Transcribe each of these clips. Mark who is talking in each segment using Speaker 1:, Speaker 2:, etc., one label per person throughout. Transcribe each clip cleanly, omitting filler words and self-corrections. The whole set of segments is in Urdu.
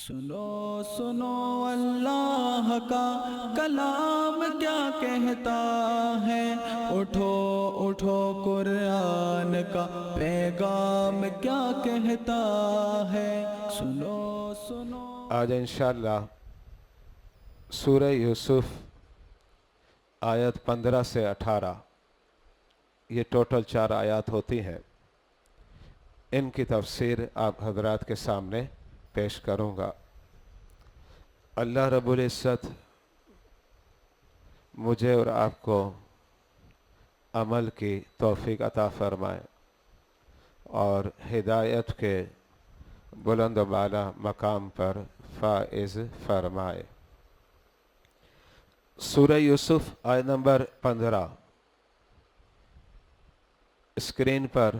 Speaker 1: سنو سنو اللہ کا کلام کیا کہتا ہے، اٹھو اٹھو قرآن کا پیغام کیا کہتا ہے، سنو سنو۔
Speaker 2: آج انشاءاللہ سورہ یوسف آیت 15 سے 18، یہ ٹوٹل 4 آیات ہوتی ہیں، ان کی تفسیر آپ حضرات کے سامنے پیش کروں گا۔ اللہ رب العزت مجھے اور آپ کو عمل کی توفیق عطا فرمائے اور ہدایت کے بلند و بالا مقام پر فائز فرمائے۔ سورہ یوسف آیت نمبر 15، اسکرین پر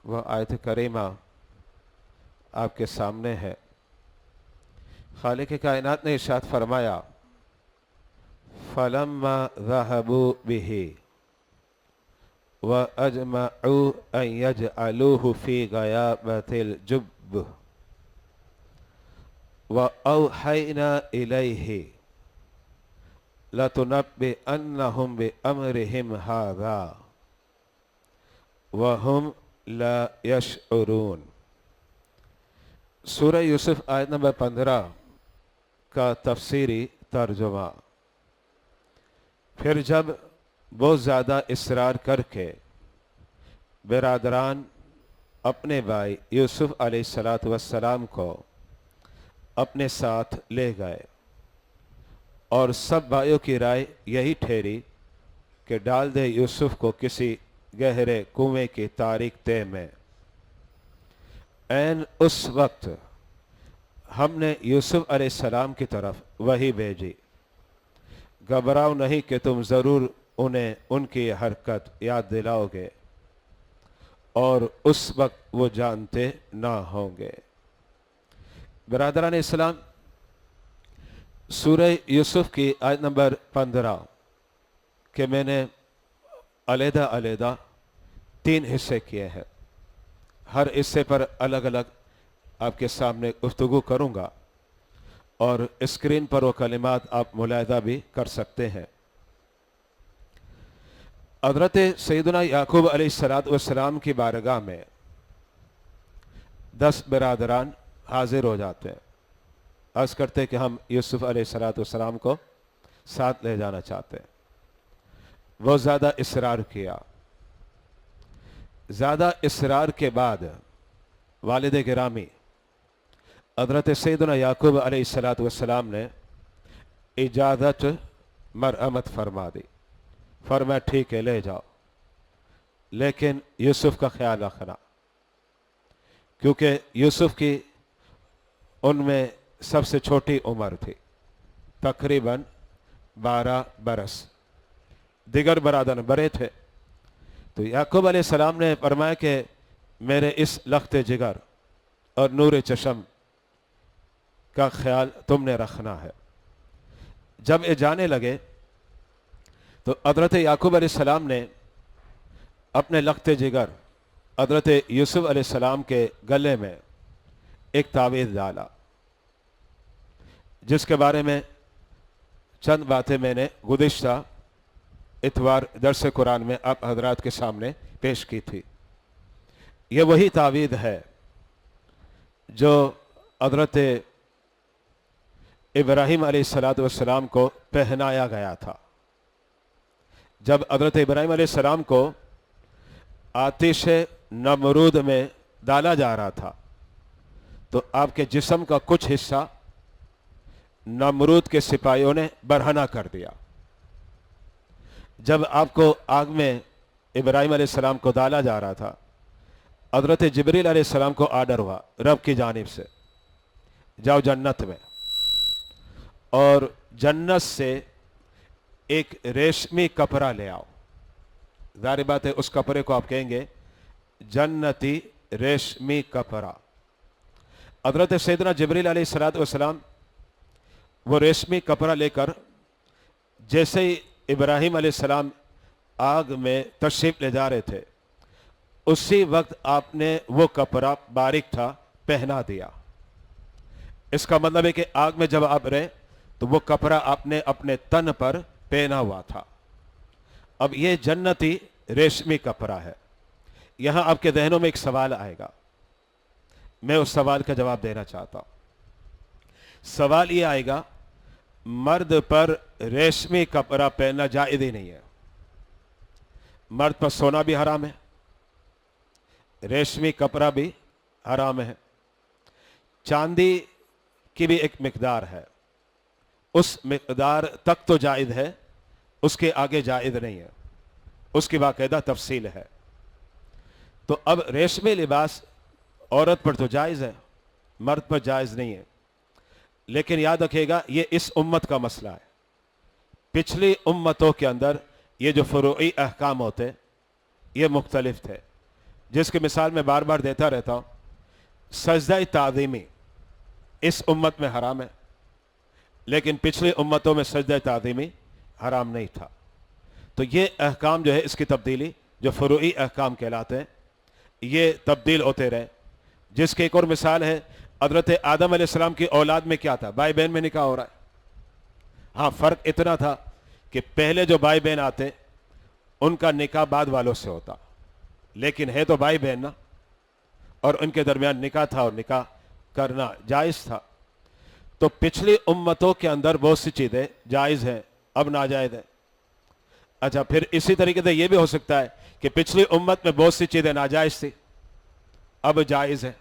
Speaker 2: وہ آیت کریمہ آپ کے سامنے ہے۔ خالق کائنات نے ارشاد فرمایا فَلَمَّا ذَهَبُوا بِهِ وَأَجْمَعُوا أَن يَجْعَلُوهُ فِي غَيَابَتِ الْجُبِّ وَأَوْحَيْنَا إِلَيْهِ لَتُنَبِّئَنَّهُم بِأَمْرِهِمْ هَذَا وَهُمْ لَا يَشْعُرُونَ۔ سورہ یوسف آیت نمبر 15 کا تفسیری ترجمہ۔ پھر جب بہت زیادہ اصرار کر کے برادران اپنے بھائی یوسف علیہ السلام کو اپنے ساتھ لے گئے اور سب بھائیوں کی رائے یہی ٹھہری کہ ڈال دے یوسف کو کسی گہرے کنویں کی تاریک تہ میں، عین اس وقت ہم نے یوسف علیہ السلام کی طرف وحی بھیجی، گھبراؤ نہیں کہ تم ضرور انہیں ان کی حرکت یاد دلاؤ گے اور اس وقت وہ جانتے نہ ہوں گے۔ برادران اسلام، سورہ یوسف کی آیت نمبر 15 کہ میں نے علیحدہ علیحدہ 3 حصے کیے ہیں، ہر حصے پر الگ الگ آپ کے سامنے گفتگو کروں گا اور اسکرین پر وہ کلمات آپ ملاحظہ بھی کر سکتے ہیں۔ حضرت سیدنا یعقوب علیہ السلام کی بارگاہ میں 10 برادران حاضر ہو جاتے ہیں، عرض کرتے کہ ہم یوسف علیہ السلام کو ساتھ لے جانا چاہتے ہیں۔ وہ زیادہ اصرار کیا، زیادہ اصرار کے بعد والد گرامی حضرت سیدنا یعقوب علیہ السلام نے اجازت مرحمت فرما دی، فرمایا ٹھیک ہے لے جاؤ، لیکن یوسف کا خیال رکھنا، کیونکہ یوسف کی ان میں سب سے چھوٹی عمر تھی، تقریباً 12 برس، دیگر برادر بڑے تھے۔ تو یعقوب علیہ السلام نے فرمایا کہ میرے اس لخت جگر اور نور چشم کا خیال تم نے رکھنا ہے۔ جب یہ جانے لگے تو حضرت یعقوب علیہ السلام نے اپنے لخت جگر حضرت یوسف علیہ السلام کے گلے میں ایک تعویذ ڈالا، جس کے بارے میں چند باتیں میں نے گزشتہ اتوار درس قرآن میں آپ حضرات کے سامنے پیش کی تھی۔ یہ وہی تعویذ ہے جو حضرت ابراہیم علیہ السلام کو پہنایا گیا تھا۔ جب حضرت ابراہیم علیہ السلام کو آتش نمرود میں ڈالا جا رہا تھا تو آپ کے جسم کا کچھ حصہ نمرود کے سپاہیوں نے برہنہ کر دیا۔ جب آپ کو آگ میں ابراہیم علیہ السلام کو ڈالا جا رہا تھا، حضرت جبریل علیہ السلام کو آرڈر ہوا رب کی جانب سے، جاؤ جنت میں اور جنت سے ایک ریشمی کپڑا لے آؤ۔ ظاہر بات ہے اس کپڑے کو آپ کہیں گے جنتی ریشمی کپڑا۔ حضرت سیدنا جبریل علیہ السلام وہ ریشمی کپڑا لے کر جیسے ہی ابراہیم علیہ السلام آگ میں تشریف لے جا رہے تھے، اسی وقت آپ نے وہ کپڑا باریک تھا پہنا دیا۔ اس کا مطلب ہے کہ آگ میں جب آپ رہے تو وہ کپڑا آپ نے اپنے تن پر پہنا ہوا تھا. اب یہ جنتی ریشمی کپڑا ہے. یہاں آپ کے ذہنوں میں ایک سوال آئے گا, میں اس سوال کا جواب دینا چاہتا ہوں. سوال یہ آئے گا, مرد پر ریشمی کپڑا پہننا جائز ہی نہیں ہے. مرد پر سونا بھی حرام ہے, ریشمی کپڑا بھی حرام ہے, چاندی کی بھی ایک مقدار ہے, اس مقدار تک تو جائز ہے, اس کے آگے جائز نہیں ہے, اس کی باقاعدہ تفصیل ہے. تو اب ریشمی لباس عورت پر تو جائز ہے, مرد پر جائز نہیں ہے. لیکن یاد رکھیے گا یہ اس امت کا مسئلہ ہے. پچھلی امتوں کے اندر یہ جو فروعی احکام ہوتے یہ مختلف تھے, جس کی مثال میں بار بار دیتا رہتا ہوں. سجدہ تعظیمی اس امت میں حرام ہے, لیکن پچھلی امتوں میں سجدہ تعظیمی حرام نہیں تھا. تو یہ احکام جو ہے اس کی تبدیلی جو فروعی احکام کہلاتے ہیں یہ تبدیل ہوتے رہے. جس کی ایک اور مثال ہے, حضرت آدم علیہ السلام کی اولاد میں کیا تھا؟ بھائی بہن میں نکاح ہو رہا ہے. ہاں فرق اتنا تھا کہ پہلے جو بھائی بہن آتے ان کا نکاح بعد والوں سے ہوتا, لیکن ہے تو بھائی بہن نا, اور ان کے درمیان نکاح تھا اور نکاح کرنا جائز تھا. تو پچھلی امتوں کے اندر بہت سی چیزیں جائز ہیں, اب ناجائز ہیں. اچھا پھر اسی طریقے سے یہ بھی ہو سکتا ہے کہ پچھلی امت میں بہت سی چیزیں ناجائز تھی, اب جائز ہیں.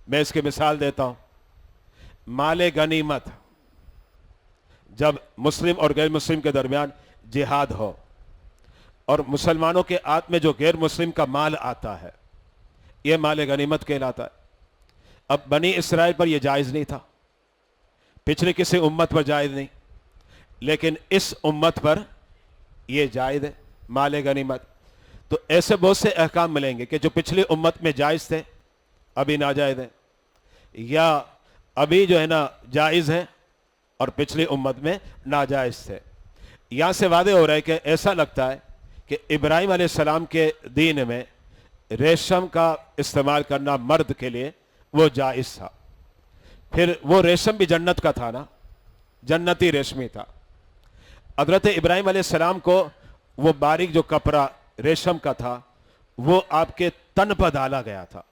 Speaker 2: میں اس کی مثال دیتا ہوں. مال غنیمت, جب مسلم اور غیر مسلم کے درمیان جہاد ہو اور مسلمانوں کے ہاتھ میں جو غیر مسلم کا مال آتا ہے یہ مال غنیمت کہلاتا ہے. اب بنی اسرائیل پر یہ جائز نہیں تھا, پچھلی کسی امت پر جائز نہیں, لیکن اس امت پر یہ جائز ہے مال غنیمت. تو ایسے بہت سے احکام ملیں گے کہ جو پچھلی امت میں جائز تھے ابھی ناجائز ہیں, یا ابھی جو ہے نا جائز ہیں اور پچھلی امت میں ناجائز تھے. یہاں سے واضح ہو رہا ہے کہ ایسا لگتا ہے کہ ابراہیم علیہ السلام کے دین میں ریشم کا استعمال کرنا مرد کے لیے وہ جائز تھا. پھر وہ ریشم بھی جنت کا تھا نا, جنتی ریشمی تھا. حضرت ابراہیم علیہ السلام کو وہ باریک جو کپڑا ریشم کا تھا وہ آپ کے تن پر ڈالا گیا تھا,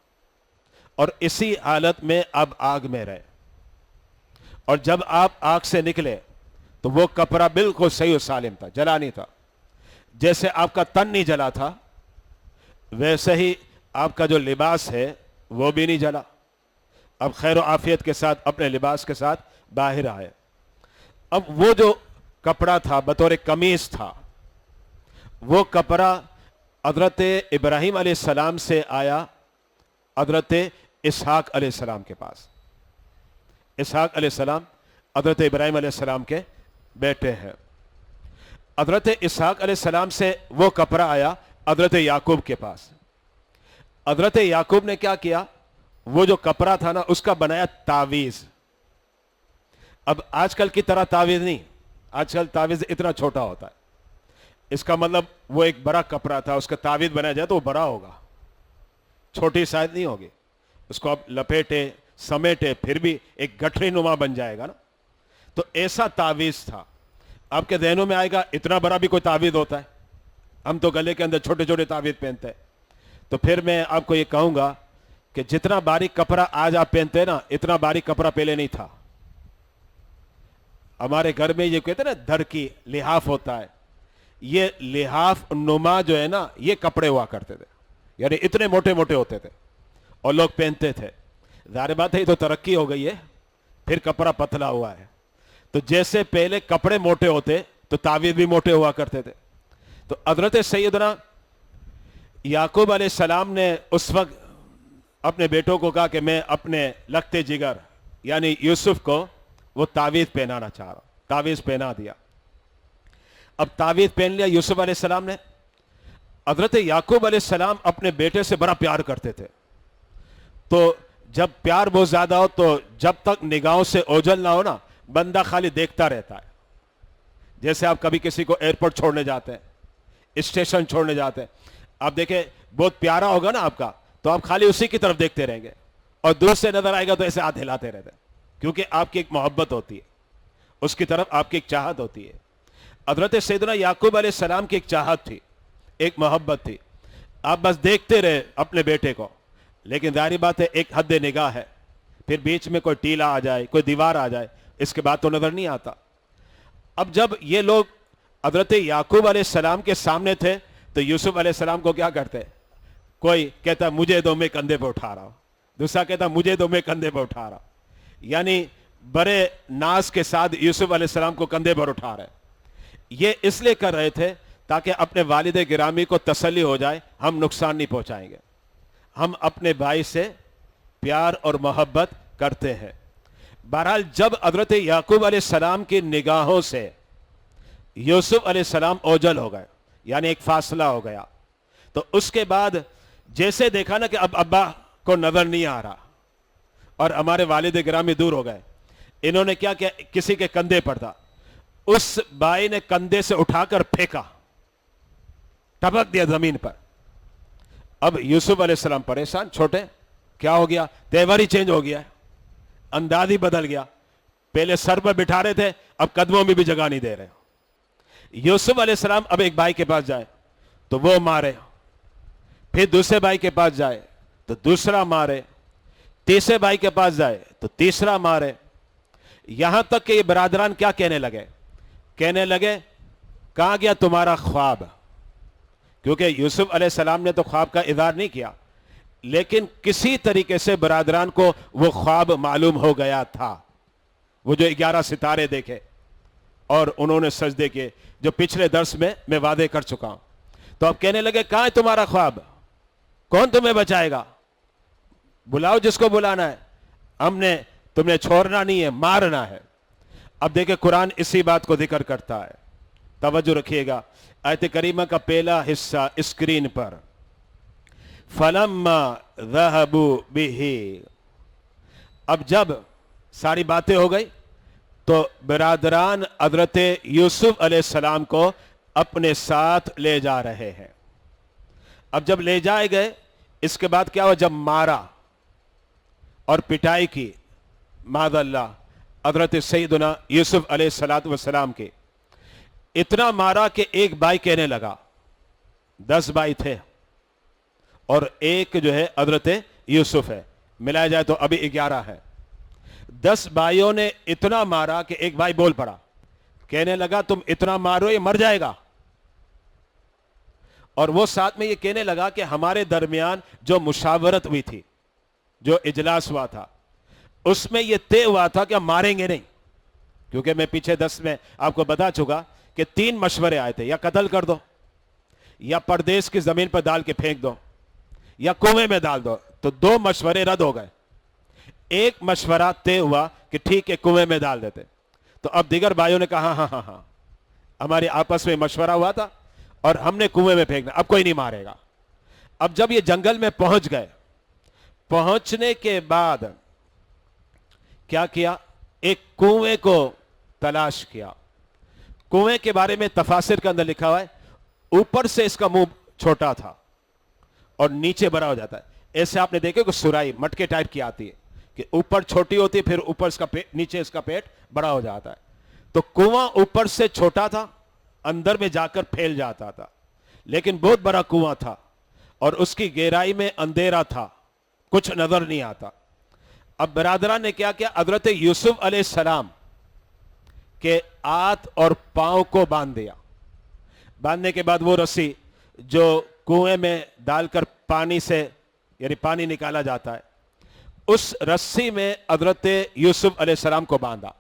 Speaker 2: اور اسی حالت میں اب آگ میں رہے. اور جب آپ آگ سے نکلے تو وہ کپڑا بالکل صحیح و سالم تھا, جلا نہیں تھا. جیسے آپ کا تن نہیں جلا تھا ویسے ہی آپ کا جو لباس ہے وہ بھی نہیں جلا. اب خیر و عافیت کے ساتھ اپنے لباس کے ساتھ باہر آئے. اب وہ جو کپڑا تھا بطور قمیص تھا, وہ کپڑا حضرت ابراہیم علیہ السلام سے آیا حضرت اسحاق علیہ السلام کے پاس. اسحاق علیہ السلام حضرت ابراہیم علیہ السلام کے بیٹے ہیں. حضرت اسحاق علیہ السلام سے وہ کپڑا آیا حضرت یعقوب کے پاس. حضرت یعقوب نے کیا کیا, وہ جو کپڑا تھا نا اس کا بنایا تعویذ. اب آج کل کی طرح تعویذ نہیں, آج کل تعویذ اتنا چھوٹا ہوتا ہے. اس کا مطلب وہ ایک بڑا کپڑا تھا, اس کا تعویذ بنایا جائے تو وہ بڑا ہوگا, چھوٹی سائز نہیں ہوگی. اس کو آپ لپیٹے سمیٹے پھر بھی ایک گٹھری نما بن جائے گا نا. تو ایسا تعویذ تھا. آپ کے ذہنوں میں آئے گا اتنا بڑا بھی کوئی تعویذ ہوتا ہے, ہم تو گلے کے اندر چھوٹے چھوٹے تعویذ پہنتے ہیں. تو پھر میں آپ کو یہ کہوں گا کہ جتنا باریک کپڑا آج آپ پہنتے ہیں نا اتنا باریک کپڑا پہلے نہیں تھا. ہمارے گھر میں یہ کہتے ہیں نا دھر کی لحاف ہوتا ہے, یہ لحاف نما جو ہے نا یہ کپڑے ہوا کرتے تھے, یعنی اتنے موٹے موٹے ہوتے تھے اور لوگ پہنتے تھے. ظاہر بات ہے یہ تو ترقی ہو گئی ہے, پھر کپڑا پتلا ہوا ہے. تو جیسے پہلے کپڑے موٹے ہوتے تو تعویذ بھی موٹے ہوا کرتے تھے. تو حضرت سیدنا یعقوب علیہ السلام نے اس وقت اپنے بیٹوں کو کہا کہ میں اپنے لگتے جگر یعنی یوسف کو وہ تعویذ پہنانا چاہ رہا ہوں. تعویذ پہنا دیا. اب تعویذ پہن لیا یوسف علیہ السلام نے. حضرت یعقوب علیہ السلام اپنے بیٹے سے بڑا پیار کرتے تھے. تو جب پیار بہت زیادہ ہو تو جب تک نگاہوں سے اوجھل نہ ہو نا بندہ خالی دیکھتا رہتا ہے. جیسے آپ کبھی کسی کو ایئرپورٹ چھوڑنے جاتے ہیں, اسٹیشن چھوڑنے جاتے ہیں, آپ دیکھیں بہت پیارا ہوگا نا آپ کا تو آپ خالی اسی کی طرف دیکھتے رہیں گے, اور دور سے نظر آئے گا تو ایسے ہاتھ ہلاتے رہتے ہیں. کیونکہ آپ کی ایک محبت ہوتی ہے, اس کی طرف آپ کی ایک چاہت ہوتی ہے. حضرت سیدنا یعقوب علیہ السلام کی ایک چاہت تھی, ایک محبت تھی. آپ بس دیکھتے رہے اپنے بیٹے کو, لیکن ظاہری بات ہے ایک حد نگاہ ہے, پھر بیچ میں کوئی ٹیلا آ جائے, کوئی دیوار آ جائے, اس کے بعد تو نظر نہیں آتا. اب جب یہ لوگ حضرت یعقوب علیہ السلام کے سامنے تھے تو یوسف علیہ السلام کو کیا کرتے؟ کوئی کہتا مجھے دو, میں کندھے پہ اٹھا رہا ہوں. دوسرا کہتا مجھے دو, میں کندھے پہ اٹھا رہا ہوں. یعنی بڑے ناز کے ساتھ یوسف علیہ السلام کو کندھے پر اٹھا رہے. یہ اس لیے کر رہے تھے تاکہ اپنے والد گرامی کو تسلی ہو جائے, ہم نقصان نہیں پہنچائیں گے, ہم اپنے بھائی سے پیار اور محبت کرتے ہیں. بہرحال جب حضرت یعقوب علیہ السلام کی نگاہوں سے یوسف علیہ السلام اوجل ہو گئے, یعنی ایک فاصلہ ہو گیا, تو اس کے بعد جیسے دیکھا نا کہ اب ابا کو نظر نہیں آ رہا اور ہمارے والد گرامی دور ہو گئے, انہوں نے کیا کیا, کسی کے کندھے پر تھا, اس بھائی نے کندھے سے اٹھا کر پھینکا, ٹپک دیا زمین پر. اب یوسف علیہ السلام پریشان, چھوٹے کیا ہو گیا, تیور ہی چینج ہو گیا, انداز ہی بدل گیا. پہلے سر پر بٹھا رہے تھے, اب قدموں میں بھی جگہ نہیں دے رہے. یوسف علیہ السلام اب ایک بھائی کے پاس جائے تو وہ مارے, پھر دوسرے بھائی کے پاس جائے تو دوسرا مارے, تیسرے بھائی کے پاس جائے تو تیسرا مارے. یہاں تک کہ یہ برادران کیا کہنے لگے کہاں گیا تمہارا خواب, کیونکہ یوسف علیہ السلام نے تو خواب کا اظہار نہیں کیا, لیکن کسی طریقے سے برادران کو وہ خواب معلوم ہو گیا تھا. وہ جو 11 ستارے دیکھے اور انہوں نے سجدے کیے, جو پچھلے درس میں وعدے کر چکا ہوں. تو اب کہنے لگے کہاں ہے تمہارا خواب, کون تمہیں بچائے گا, بلاؤ جس کو بلانا ہے, تم نے چھوڑنا نہیں ہے, مارنا ہے. اب دیکھیں قرآن اسی بات کو ذکر کرتا ہے, توجہ رکھیے گا. آیت کریمہ کا پہلا حصہ اسکرین پر, فَلَمَّا ذَهَبُوا بِهِ. اب جب ساری باتیں ہو گئی تو برادران حضرت یوسف علیہ السلام کو اپنے ساتھ لے جا رہے ہیں. اب جب لے جائے گئے, اس کے بعد کیا ہوا, جب مارا اور پٹائی کی, معاذ اللہ, حضرت سیدنا یوسف علیہ السلام کے اتنا مارا کہ ایک بھائی کہنے لگا, 10 بھائی تھے اور ایک جو ہے حضرت یوسف ہے, ملایا جائے تو ابھی 11 ہے. 10 بھائیوں نے اتنا مارا کہ ایک بھائی بول پڑا, کہنے لگا تم اتنا مارو یہ مر جائے گا. اور وہ ساتھ میں یہ کہنے لگا کہ ہمارے درمیان جو مشاورت ہوئی تھی, جو اجلاس ہوا تھا, اس میں یہ طے ہوا تھا کہ ہم ماریں گے نہیں. کیونکہ میں پیچھے 10 میں آپ کو بتا چکا کہ 3 مشورے آئے تھے, یا قتل کر دو, یا پردیس کی زمین پر ڈال کے پھینک دو, یا کنویں میں ڈال دو. تو 2 مشورے رد ہو گئے. ایک مشورہ طے ہوا کہ ٹھیک ہے کنویں میں ڈال دیتے. تو اب دیگر بھائیوں نے کہا ہاں ہمارے آپس میں مشورہ ہوا تھا اور ہم نے کنویں میں پھینکنا, اب کوئی نہیں مارے گا. اب جب یہ جنگل میں پہنچ گئے, پہنچنے کے بعد کیا کیا, ایک کنویں کو تلاش کیا. کنویں کے بارے میں تفاسیر کے اندر لکھا ہوا ہے, اوپر سے اس کا منہ چھوٹا تھا اور نیچے بڑا ہو جاتا ہے. ایسے آپ نے دیکھے کہ سرائی مٹکے ٹائپ کی آتی ہے کہ اوپر چھوٹی ہوتی ہے, پھر اوپر اس کا نیچے اس کا پیٹ بڑا ہو جاتا ہے. تو کنواں اوپر سے چھوٹا تھا, اندر میں جا کر پھیل جاتا تھا, لیکن بہت بڑا کنواں تھا اور اس کی گہرائی میں اندھیرا تھا, کچھ نظر نہیں آتا. اب برادران نے کیا کیا, حضرت یوسف علیہ السلام کے ہاتھ اور پاؤں کو باندھ دیا. باندھنے کے بعد وہ رسی جو کنویں میں ڈال کر پانی سے یعنی پانی نکالا جاتا ہے, اس رسی میں حضرت یوسف علیہ السلام کو باندھا.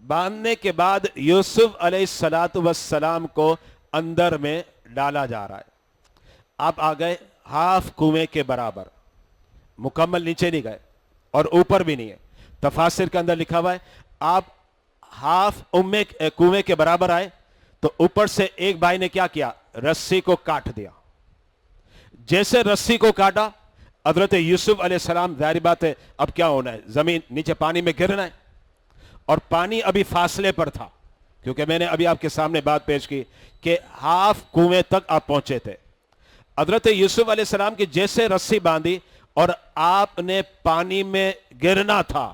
Speaker 2: باندھنے کے بعد یوسف علیہ السلام کو اندر میں ڈالا جا رہا ہے. آپ آ گئے ہاف کنویں کے برابر, مکمل نیچے نہیں گئے اور اوپر بھی نہیں ہے. تفاسیر کے اندر لکھا ہوا ہے آپ ہاف کنویں کے برابر آئے تو اوپر سے ایک بھائی نے کیا کیا, رسی کو کاٹ دیا. جیسے رسی کو کاٹا, حضرت یوسف علیہ السلام, ظاہری بات ہے اب کیا ہونا ہے, زمین نیچے پانی میں گرنا ہے, اور پانی ابھی فاصلے پر تھا, کیونکہ میں نے ابھی آپ کے سامنے بات پیش کی کہ ہاف کنویں تک آپ پہنچے تھے. حضرت یوسف علیہ السلام کی جیسے رسی باندھی اور آپ نے پانی میں گرنا تھا,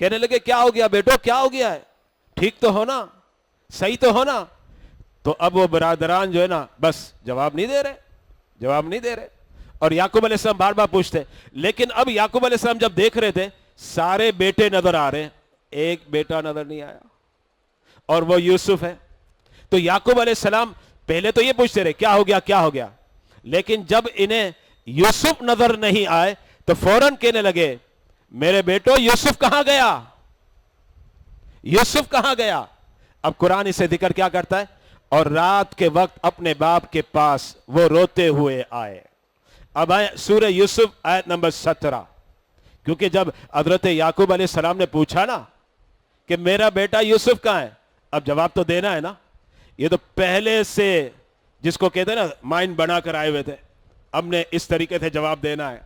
Speaker 2: کہنے لگے کیا ہو گیا بیٹو, کیا ہو گیا ہے, ٹھیک تو ہونا, صحیح تو ہونا. تو اب وہ برادران جو ہے نا بس جواب نہیں دے رہے. اور یعقوب علیہ السلام بار بار پوچھتے, لیکن اب یعقوب علیہ السلام جب دیکھ رہے تھے سارے بیٹے نظر آ رہے ہیں, ایک بیٹا نظر نہیں آیا, اور وہ یوسف ہے. تو یعقوب علیہ السلام پہلے تو یہ پوچھتے رہے کیا ہو گیا, لیکن جب انہیں یوسف نظر نہیں آئے تو فوراً کہنے لگے میرے بیٹو یوسف کہاں گیا. اب قرآن اسے ذکر کیا کرتا ہے, اور رات کے وقت اپنے باپ کے پاس وہ روتے ہوئے آئے. اب آئے سورہ یوسف آیت نمبر 17, کیونکہ جب حضرت یعقوب علیہ السلام نے پوچھا نا کہ میرا بیٹا یوسف کہاں ہے, اب جواب تو دینا ہے نا. یہ تو پہلے سے جس کو کہتے ہیں نا مائنڈ بنا کر آئے ہوئے تھے, اب نے اس طریقے سے جواب دینا ہے.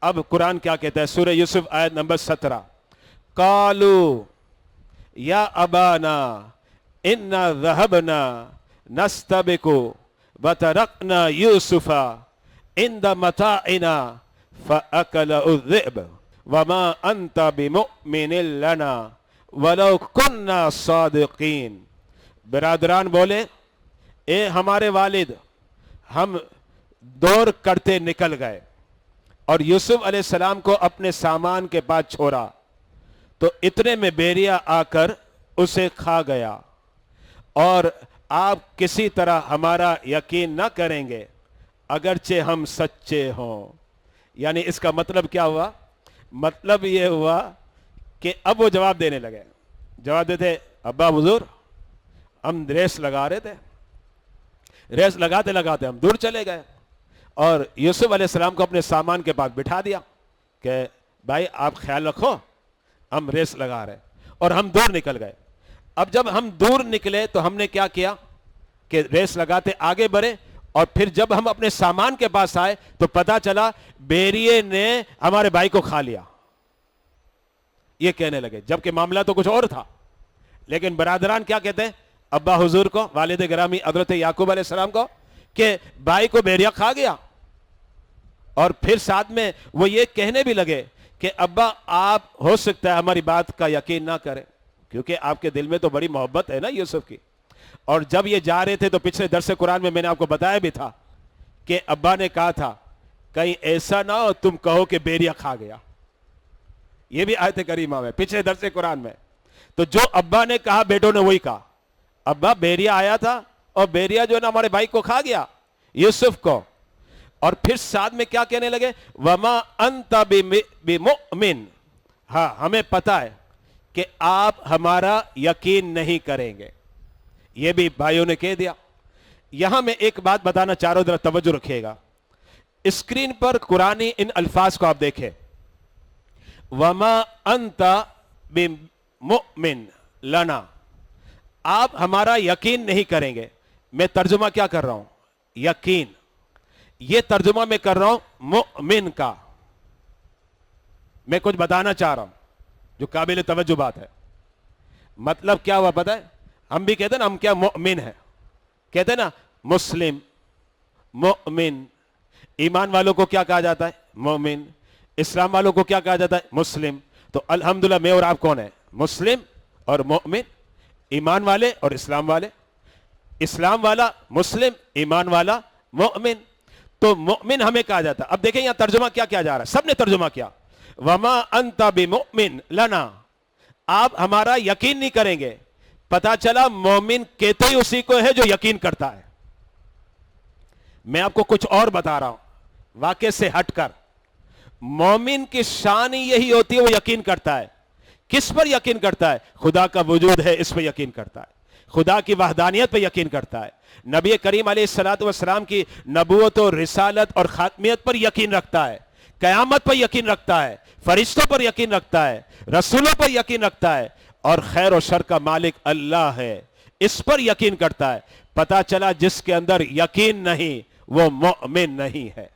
Speaker 2: اب قرآن کیا کہتا ہے, سورہ یوسف آیت نمبر 17, قالوا یا ابانا انا ذهبنا نستبق وتركنا يوسف عند متاعنا فأكله الذئب وما أنت بمؤمن لنا ولو كنا صادقين. برادران بولے اے ہمارے والد, ہم دور کرتے نکل گئے اور یوسف علیہ السلام کو اپنے سامان کے پاس چھوڑا, تو اتنے میں بیریا آ کر اسے کھا گیا, اور آپ کسی طرح ہمارا یقین نہ کریں گے اگرچہ ہم سچے ہوں. یعنی اس کا مطلب کیا ہوا, مطلب یہ ہوا کہ اب وہ جواب دینے لگے. جواب دیتے ابا حضور ہم ریس لگا رہے تھے, ریس لگاتے ہم دور چلے گئے, اور یوسف علیہ السلام کو اپنے سامان کے پاس بٹھا دیا کہ بھائی آپ خیال رکھو ہم ریس لگا رہے, اور ہم دور نکل گئے. اب جب ہم دور نکلے تو ہم نے کیا کیا کہ ریس لگاتے آگے بڑھے, اور پھر جب ہم اپنے سامان کے پاس آئے تو پتا چلا بیریے نے ہمارے بھائی کو کھا لیا. یہ کہنے لگے, جبکہ معاملہ تو کچھ اور تھا. لیکن برادران کیا کہتے ہیں ابا حضور کو, والد گرامی حضرت یعقوب علیہ السلام کو, کہ بھائی کو بیریا کھا گیا. اور پھر ساتھ میں وہ یہ کہنے بھی لگے کہ ابا آپ ہو سکتا ہے ہماری بات کا یقین نہ کریں, کیونکہ آپ کے دل میں تو بڑی محبت ہے نا یوسف کی. اور جب یہ جا رہے تھے تو پچھلے درس قرآن میں نے آپ کو بتایا بھی تھا کہ ابا نے کہا تھا کہیں ایسا نہ ہو تم کہو کہ بیریا کھا گیا. یہ بھی آیت کریمہ میں پچھلے درس قرآن میں. تو جو ابا نے کہا بیٹوں نے وہی کہا, ابا بیریا آیا تھا اور بیریا جو ہے نا ہمارے بھائی کو کھا گیا, یوسف کو. اور پھر ساتھ میں کیا کہنے لگے وما انت بمؤمن, ہاں ہمیں پتا ہے کہ آپ ہمارا یقین نہیں کریں گے. یہ بھی بھائیوں نے کہہ دیا. یہاں میں ایک بات بتانا چاہ رہا ہوں, ذرا توجہ رکھیے گا. اسکرین پر قرآنی ان الفاظ کو آپ دیکھیں, وما انت بمؤمن لنا, آپ ہمارا یقین نہیں کریں گے. میں ترجمہ کیا کر رہا ہوں, یقین. یہ ترجمہ میں کر رہا ہوں مؤمن کا. میں کچھ بتانا چاہ رہا ہوں جو قابل توجہ بات ہے. مطلب کیا ہوا پتہ ہے, ہم بھی کہتے ہیں نا ہم کیا مؤمن ہیں, کہتے ہیں نا مسلم, مؤمن. ایمان والوں کو کیا کہا جاتا ہے مومن, اسلام والوں کو کیا کہا جاتا ہے مسلم. تو الحمدللہ میں اور آپ کون ہیں, مسلم اور مومن, ایمان والے اور اسلام والے. اسلام والا مسلم, ایمان والا مومن. تو مومن ہمیں کہا جاتا ہے. اب دیکھیں یہاں ترجمہ کیا کیا جا رہا ہے, سب نے ترجمہ کیا وما انت بمؤمن لنا, آپ ہمارا یقین نہیں کریں گے. پتا چلا مومن کہتے ہی اسی کو ہے جو یقین کرتا ہے. میں آپ کو کچھ اور بتا رہا ہوں واقع سے ہٹ کر. مومن کی شان ہی یہی ہوتی ہے, وہ یقین کرتا ہے. کس پر یقین کرتا ہے, خدا کا وجود ہے اس پہ یقین کرتا ہے, خدا کی وحدانیت پہ یقین کرتا ہے, نبی کریم علیہ الصلوۃ والسلام کی نبوت و رسالت اور خاتمیت پر یقین رکھتا ہے, قیامت پر یقین رکھتا ہے, فرشتوں پر یقین رکھتا ہے, رسولوں پر یقین رکھتا ہے, اور خیر و شر کا مالک اللہ ہے اس پر یقین کرتا ہے. پتا چلا جس کے اندر یقین نہیں وہ مومن نہیں ہے.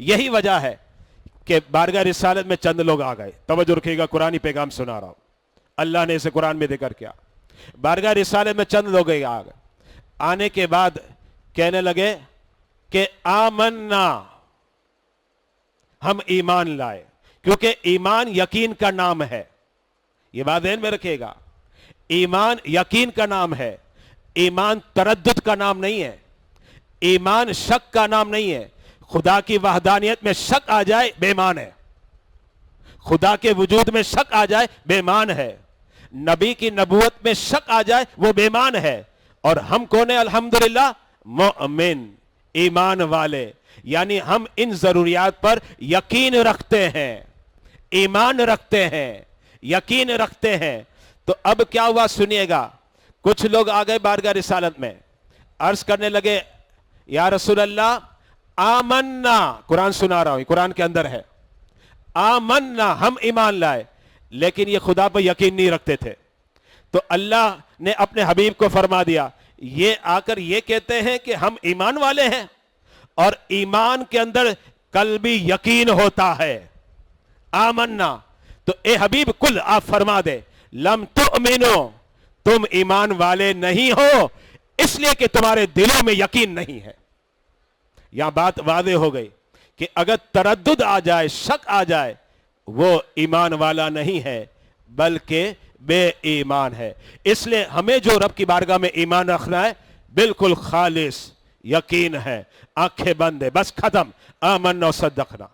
Speaker 2: یہی وجہ ہے کہ بارگاہ رسالت میں چند لوگ آ گئے. توجہ رکھیے گا, قرآنی پیغام سنا رہا ہوں, اللہ نے اسے قرآن میں ذکر کیا. بارگاہ رسالت میں چند لوگ آ گئے. آنے کے بعد کہنے لگے کہ آمنا, ہم ایمان لائے. کیونکہ ایمان یقین کا نام ہے. یہ بات ذہن میں رکھیے گا. ایمان یقین کا نام ہے, ایمان تردد کا نام نہیں ہے, ایمان شک کا نام نہیں ہے. خدا کی وحدانیت میں شک آ جائے بے ایمان ہے, خدا کے وجود میں شک آ جائے بے ایمان ہے, نبی کی نبوت میں شک آ جائے وہ بے ایمان ہے. اور ہم کون ہیں؟ الحمدللہ مومن, ایمان والے. یعنی ہم ان ضروریات پر یقین رکھتے ہیں, ایمان رکھتے ہیں, یقین رکھتے ہیں. تو اب کیا ہوا سنیے گا. کچھ لوگ آ گئے بارگاہ رسالت میں, عرض کرنے لگے یا رسول اللہ آمنا, قرآن سنا رہا ہوں, قرآن کے اندر ہے, آمنا ہم ایمان لائے, لیکن یہ خدا پر یقین نہیں رکھتے تھے. تو اللہ نے اپنے حبیب کو فرما دیا, یہ آ کر یہ کہتے ہیں کہ ہم ایمان والے ہیں, اور ایمان کے اندر قلبی یقین ہوتا ہے. آمنا, تو اے حبیب کل آپ فرما دے, لم تؤمنو, تم ایمان والے نہیں ہو اس لیے کہ تمہارے دلوں میں یقین نہیں ہے. یہاں بات واضح ہو گئی کہ اگر تردد آ جائے, شک آ جائے, وہ ایمان والا نہیں ہے بلکہ بے ایمان ہے. اس لیے ہمیں جو رب کی بارگاہ میں ایمان رکھنا ہے بالکل خالص یقین ہے, آنکھیں بند ہے, بس ختم. آمنا و صدقنا,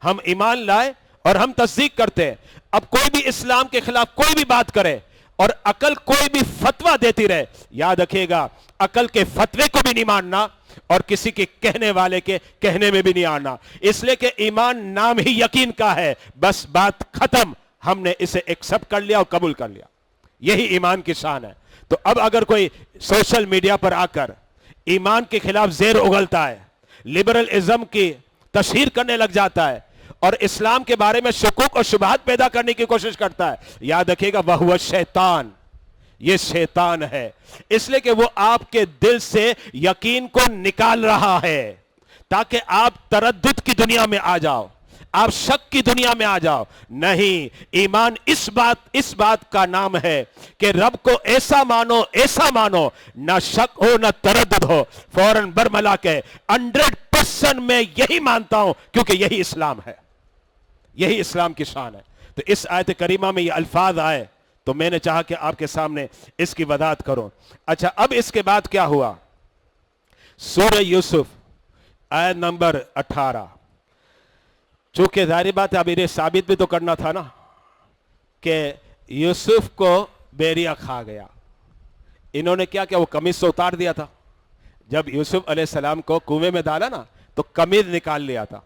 Speaker 2: ہم ایمان لائے اور ہم تصدیق کرتے ہیں. اب کوئی بھی اسلام کے خلاف کوئی بھی بات کرے اور عقل کوئی بھی فتویٰ دیتی رہے, یاد رکھیے گا عقل کے فتوے کو بھی نہیں ماننا اور کسی کے کہنے والے کے کہنے میں بھی نہیں آنا. اس لیے کہ ایمان نام ہی یقین کا ہے, بس بات ختم, ہم نے اسے ایکسپٹ کر لیا اور قبول کر لیا. یہی ایمان کی شان ہے. تو اب اگر کوئی سوشل میڈیا پر آ کر ایمان کے خلاف زیر اگلتا ہے, لبرلزم کی تشہیر کرنے لگ جاتا ہے اور اسلام کے بارے میں شکوک اور شبہات پیدا کرنے کی کوشش کرتا ہے, یاد رکھیے گا وہ شیطان, یہ شیطان ہے. اس لیے کہ وہ آپ کے دل سے یقین کو نکال رہا ہے تاکہ آپ تردد کی دنیا میں آ جاؤ, آپ شک کی دنیا میں آ جاؤ. نہیں, ایمان اس بات کا نام ہے کہ رب کو ایسا مانو, نہ شک ہو نہ تردد ہو, فوراً برملا کے 100% میں یہی مانتا ہوں کیونکہ یہی اسلام ہے, یہی اسلام کی شان ہے. تو اس آیت کریمہ میں یہ الفاظ آئے تو میں نے چاہا کہ آپ کے سامنے اس کی وضاحت کروں. اچھا, اب اس کے بعد کیا ہوا؟ سورہ یوسف آیت نمبر 18. چونکہ ظاہر بات ہے اب انہیں ثابت بھی تو کرنا تھا نا کہ یوسف کو بیریا کھا گیا. انہوں نے کیا وہ قمیص سے اتار دیا تھا. جب یوسف علیہ السلام کو کنویں میں ڈالا نا تو قمیض نکال لیا تھا,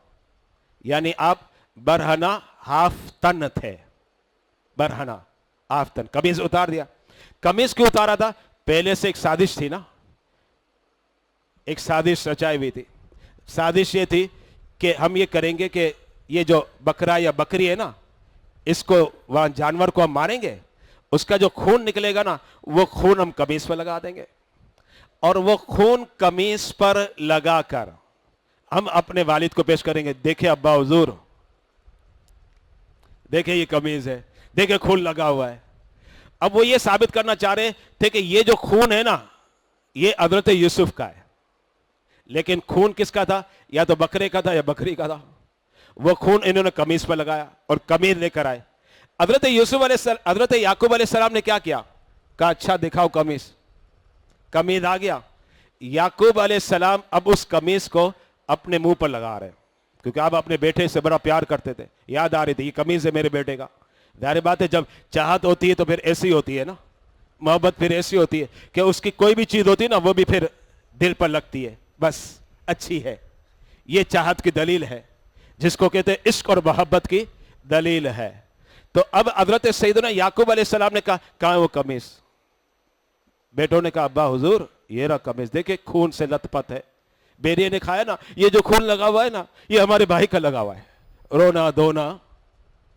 Speaker 2: یعنی آپ برہنہ ہاف تن تھے, برہنہ ہاف تن, قمیض اتار دیا. قمیض کیوں اتارا تھا؟ پہلے سے ایک سازش تھی نا, ایک سازش رچائی ہوئی تھی. سازش یہ تھی کہ ہم یہ کریں گے کہ یہ جو بکرا یا بکری ہے نا, اس کو وہاں جانور کو ہم ماریں گے, اس کا جو خون نکلے گا نا وہ خون ہم قمیص پر لگا دیں گے, اور وہ خون قمیص پر لگا کر ہم اپنے والد کو پیش کریں گے, دیکھیں ابا حضور, دیکھیں یہ قمیض ہے, دیکھیں خون لگا ہوا ہے. اب وہ یہ ثابت کرنا چاہ رہے تھے کہ یہ جو خون ہے نا یہ حضرت یوسف کا ہے, لیکن خون کس کا تھا؟ یا تو بکرے کا تھا یا بکری کا تھا. وہ خون انہوں نے قمیص پر لگایا اور قمیض لے کر آئے. حضرت حضرت یعقوب علیہ السلام نے کیا کیا؟ کہا اچھا دکھاؤ قمیص. قمیض آ گیا. یعقوب علیہ السلام اب اس قمیص کو اپنے منہ پر لگا رہے ہیں کیونکہ آپ اپنے بیٹے سے بڑا پیار کرتے تھے. یاد آ رہی تھی یہ قمیض ہے میرے بیٹے کا. ظاہر بات ہے جب چاہت ہوتی ہے تو پھر ایسی ہوتی ہے نا, محبت پھر ایسی ہوتی ہے کہ اس کی کوئی بھی چیز ہوتی ہے نا وہ بھی پھر دل پر لگتی ہے, بس اچھی ہے. یہ چاہت کی دلیل ہے جس کو کہتے ہیں عشق اور محبت کی دلیل ہے. تو اب حضرت سیدنا یعقوب علیہ السلام نے کہا کہاں ہے وہ قمیص؟ بیٹوں نے کہا ابا حضور یہ رہا قمیص, دیکھیں خون سے لت پت ہے, بیریے نے کھایا نا, یہ جو خون لگا ہوا ہے نا یہ ہمارے بھائی کا لگا ہوا ہے. رونا دھونا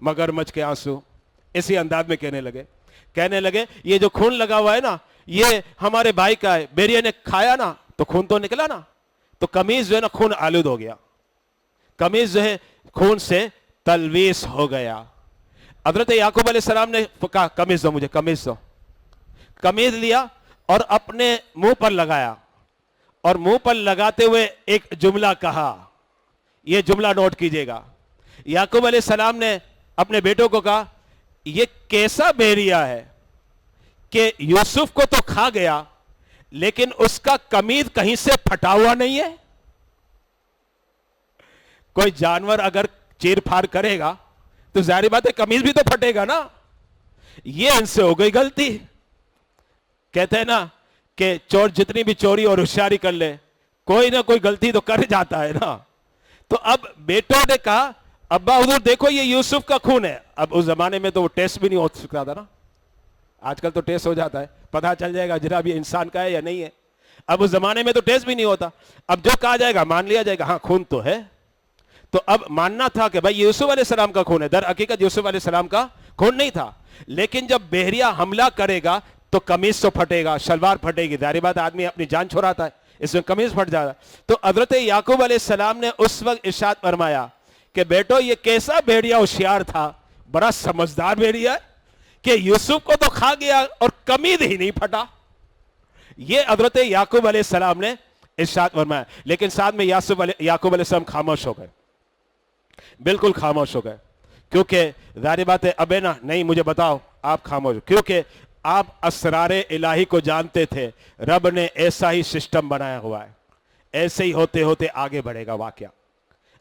Speaker 2: مگرمچھ کے آنسو, اسی انداز میں کہنے لگے یہ جو خون لگا ہوا ہے نا یہ ہمارے بھائی کا ہے. بیریے نے کھایا نا تو خون تو نکلا نا, تو قمیض جو ہے نا خون آلود ہو گیا, قمیض جو ہے خون سے تلویث ہو گیا. حضرت یعقوب علیہ السلام نے کہا قمیض دو مجھے, قمیض دو. قمیض لیا اور اپنے منہ پر لگایا, اور منہ پر لگاتے ہوئے ایک جملہ کہا, یہ جملہ نوٹ کیجئے گا. یعقوب علیہ السلام نے اپنے بیٹوں کو کہا یہ کیسا بحریہ ہے کہ یوسف کو تو کھا گیا لیکن اس کا قمیض کہیں سے پھٹا ہوا نہیں ہے. کوئی جانور اگر چیر پھاڑ کرے گا تو ظاہر بات ہے قمیض بھی تو پھٹے گا نا. یہ ان سے ہو گئی غلطی. کہتے ہیں نا کہ چور جتنی بھی چوری اور ہوشیاری کر لے کوئی نہ کوئی غلطی تو کر جاتا ہے نا. تو اب بیٹوں نے کہا ابا حضور دیکھو یہ یوسف کا خون ہے. اب اس زمانے میں تو وہ ٹیسٹ بھی نہیں ہو سکتا تھا نا. آج کل تو ٹیسٹ ہو جاتا ہے, پتہ چل جائے گا جناب یہ انسان کا ہے یا نہیں ہے. اب اس زمانے میں تو ٹیسٹ بھی نہیں ہوتا. اب جو کہا جائے گا مان لیا جائے گا, ہاں خون تو ہے. تو اب ماننا تھا کہ بھائی یوسف علیہ السلام کا خون ہے. در حقیقت یوسف علیہ السلام کا خون نہیں تھا. لیکن جب بحریہ حملہ کرے گا تو قمیص تو پھٹے گا, شلوار پھٹے گی. ظاہر بات آدمی اپنی جان چھڑاتا ہے, اس میں قمیص پھٹ جاتا. تو حضرت یعقوب علیہ السلام نے اس وقت ارشاد فرمایا کہ بیٹو یہ کیسا بھیڑیا ہوشیار تھا, بڑا سمجھدار بھیڑیا ہے کہ یوسف کو تو کھا گیا اور قمیض ہی نہیں پھٹا. یہ حضرت یعقوب علیہ السلام نے ارشاد فرمایا. لیکن ساتھ میں یعقوب علیہ السلام خاموش ہو گئے, بالکل خاموش ہو گئے. کیونکہ ظاہر بات ہے ابے نا نہیں مجھے بتاؤ, آپ خاموش, کیونکہ آپ اسرار الہی کو جانتے تھے. رب نے ایسا ہی سسٹم بنایا ہوا ہے, ایسے ہی ہوتے ہوتے آگے بڑھے گا واقعہ.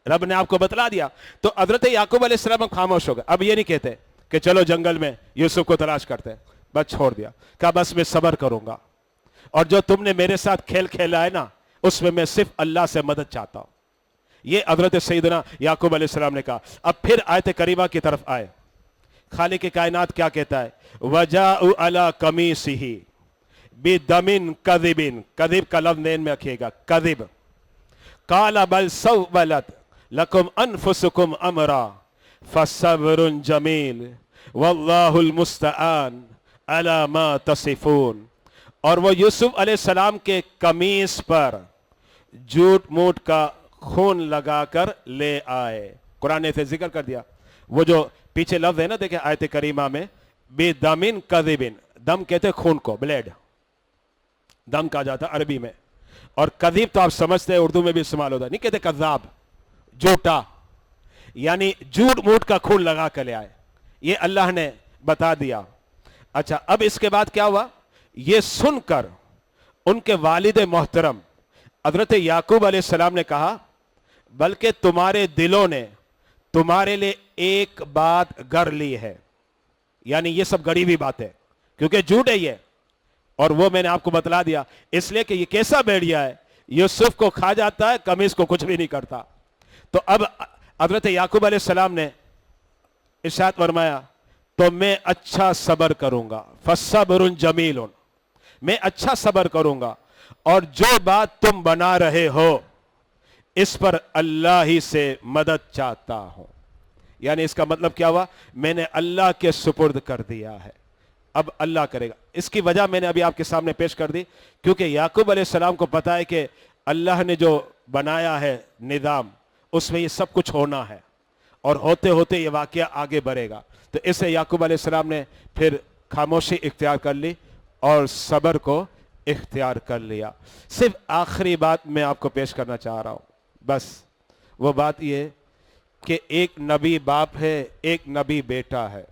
Speaker 2: رب نے آپ کو بتلا دیا. تو حضرت یعقوب علیہ السلام خاموش ہو گئے. اب یہ نہیں کہتے کہ چلو جنگل میں یوسف کو تلاش کرتے ہیں, بس چھوڑ دیا. کہا بس میں صبر کروں گا, اور جو تم نے میرے ساتھ کھیل کھیلا ہے نا اس میں صرف اللہ سے مدد چاہتا ہوں. یہ حضرت سیدنا یعقوب علیہ السلام نے کہا. اب پھر آیت کریمہ کی طرف آئے. خالق کائنات کیا کہتا ہے؟ وَجَاءُ عَلَى قَمِيصِهِ بِدَمٍ كَذِبٍ, کذب کا لفظ نین میں رکھیے گا, کذب. قَالَ بَلْ سَوَّلَتْ لَكُمْ أَنفُسُكُمْ أَمْرًا فَصَبْرٌ جَمِيلٌ وَاللَّهُ الْمُسْتَعَانُ عَلَى مَا تَصِفُونَ. اور وہ یوسف علیہ السلام کے قمیص پر جھوٹ موٹ کا خون لگا کر لے آئے. قرآن نے اسے ذکر کر دیا. وہ جو پیچھے لفظ ہے نا دیکھیں آیت کریمہ میں, بے دمن کذبن, دم کہتے خون کو, بلیڈ دم کہا جاتا عربی میں. اور کذب تو آپ سمجھتے ہیں اردو میں بھی استعمال ہوتا ہے, نہیں کہتے کذاب, جھوٹا, یعنی جھوٹ موٹ کا خون لگا کر لے آئے. یہ اللہ نے بتا دیا. اچھا اب اس کے بعد کیا ہوا؟ یہ سن کر ان کے والد محترم حضرت یعقوب علیہ السلام نے کہا بلکہ تمہارے دلوں نے تمہارے لیے ایک بات گڑھ لی ہے. یعنی یہ سب گڑی ہوئی بات ہے کیونکہ جھوٹ ہے یہ, اور وہ میں نے آپ کو بتلا دیا اس لیے کہ یہ کیسا بھیڑیا ہے, یوسف کو کھا جاتا ہے قمیص کو کچھ بھی نہیں کرتا. تو اب حضرت یعقوب علیہ السلام نے ارشاد فرمایا تو میں اچھا صبر کروں گا, فصبر جمیل, میں اچھا صبر کروں گا, اور جو بات تم بنا رہے ہو اس پر اللہ ہی سے مدد چاہتا ہوں. یعنی اس کا مطلب کیا ہوا؟ میں نے اللہ کے سپرد کر دیا ہے, اب اللہ کرے گا. اس کی وجہ میں نے ابھی آپ کے سامنے پیش کر دی, کیونکہ یعقوب علیہ السلام کو پتا ہے کہ اللہ نے جو بنایا ہے نظام اس میں یہ سب کچھ ہونا ہے, اور ہوتے ہوتے یہ واقعہ آگے بڑھے گا. تو اس سے یعقوب علیہ السلام نے پھر خاموشی اختیار کر لی اور صبر کو اختیار کر لیا. صرف آخری بات میں آپ کو پیش کرنا چاہ رہا ہوں, بس وہ بات یہ کہ ایک نبی باپ ہے, ایک نبی بیٹا ہے,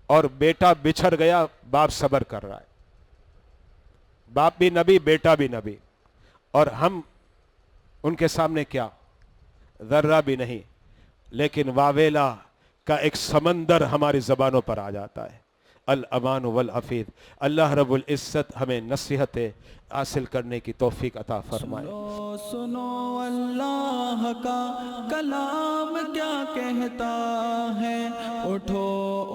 Speaker 2: اور بیٹا بچھڑ گیا, باپ صبر کر رہا ہے. باپ بھی نبی, بیٹا بھی نبی, اور ہم ان کے سامنے کیا, ذرہ بھی نہیں. لیکن واویلا کا ایک سمندر ہماری زبانوں پر آ جاتا ہے, الامان والحفیظ. اللہ رب العزت ہمیں نصیحت حاصل کرنے کی توفیق عطا فرمائے.
Speaker 1: سنو اللہ کا کلام کیا کہتا ہے, اٹھو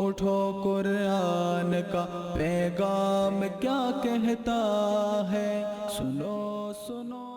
Speaker 1: اٹھو قرآن کا پیغام کیا کہتا ہے. سنو سنو